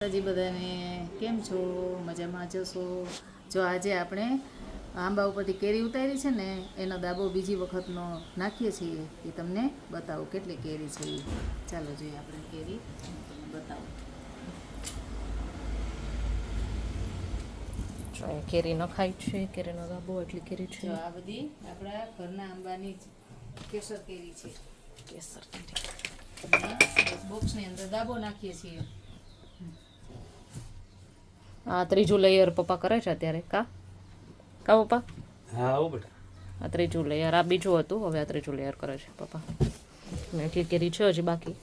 હજી બધાને કેમ છો? મજામાં જશો? જો આજે આપણે આંબા ઉપરથી કેરી ઉતારી છે ને એનો દાબો બીજી વખતનો નાખીએ છીએ એ તમને બતાવો કેટલી કેરી છે એ. ચાલો જોઈએ આપણે કેરી તમને બતાવો. કેરી નખાય છે, કેરીનો દાબો એટલી કેરી છે. જો આ બધી આપણા ઘરના આંબાની જ કેસર કેરી છે. કેસર કેરી બોક્સની અંદર દાબો નાખીએ છીએ. આ ત્રીજું લેયર પપ્પા કરે છે અત્યારે. કા પપ્પા? હા આવો બેટા. આ ત્રીજું લેયર, આ બીજું હતું, હવે આ ત્રીજું લેયર કરે છે પપ્પા. એટલી કેરી છે હજી બાકી.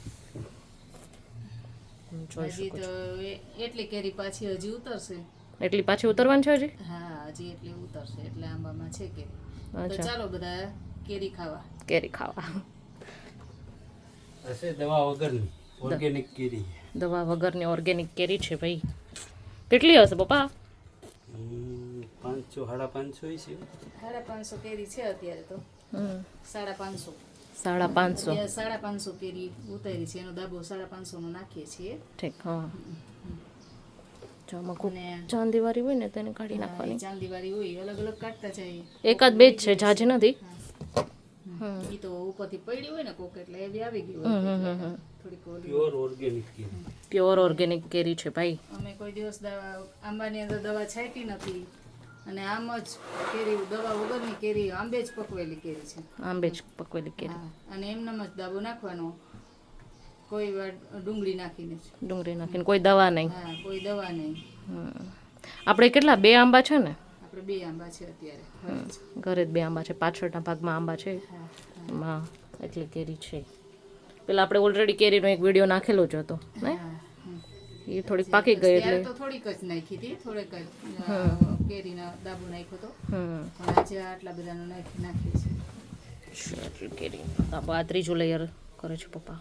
હજી તો એટલી કેરી પાછી હજી ઉતરશે. એટલી પાછી ઉતરવાની છે હજી? હા, હજી એટલી ઉતરશે એટલે આંબામાં છે કેરી. તો ચાલો બધા કેરી ખાવા. કેરી ખાવા. હશે દવા વગરની ઓર્ગેનિક કેરી. દવા વગરની ઓર્ગેનિક કેરી છે ભાઈ. કેટલી હશે પપ્પા? 500 550 છે. 550 કેરી છે અત્યારે તો. 550. 550. 550 કેરી ઉતારી છે, એનો દાબો 550 નો નાખીએ છીએ. ઠીક. હા, ચાંદીવાળી હોય ને તેને કાઢી નાખવાની. ચાંદીવાળી હોય અલગ અલગ કાઢતા જાય. એકાદ બે જ છે, ઝાઝી નથી. ઈ તો ઉપરથી પડી હોય ને કોક એટલે એવી આવી ગઈ હોય. થોડીક પ્યોર ઓર્ગેનિક કેરી. પ્યોર ઓર્ગેનિક કેરી છે ભાઈ. અમે કોઈ દિવસ આંબાની અંદર દવા છાંટી નથી અને આમ જ કેરી દવા વગરની કેરી આંબે જ પકવેલી કેરી છે. આંબે જ પકવેલી કેરી. અને એમનામ જ દાબો નાખવાનો, કોઈ વાર ડુંગળી નાખીને. ડુંગળી નાખીને, કોઈ દવા નહીં. હા, કોઈ દવા નહીં. આપણે કેટલા 2 આંબા છે ને? આપણે 2 આંબા છે અત્યારે. ઘરે જ 2 આંબા છે, પાછળના ભાગમાં આંબા છે. એમાં એટલી કેરી છે. પેલા આપણે ઓલરેડી કેરીનો એક વિડીયો નાખેલો જ હતો ને, એ થોડીક પાકી ગઈ એટલે તો થોડીક જ નાખી હતી, થોડીક કેરીનો દાબો નાખ્યો તો. પણ આજે આટલા બધાનો નાખીએ છીએ. કેરી દાબો. આ ત્રીજું લેયર કરે છે પપ્પા.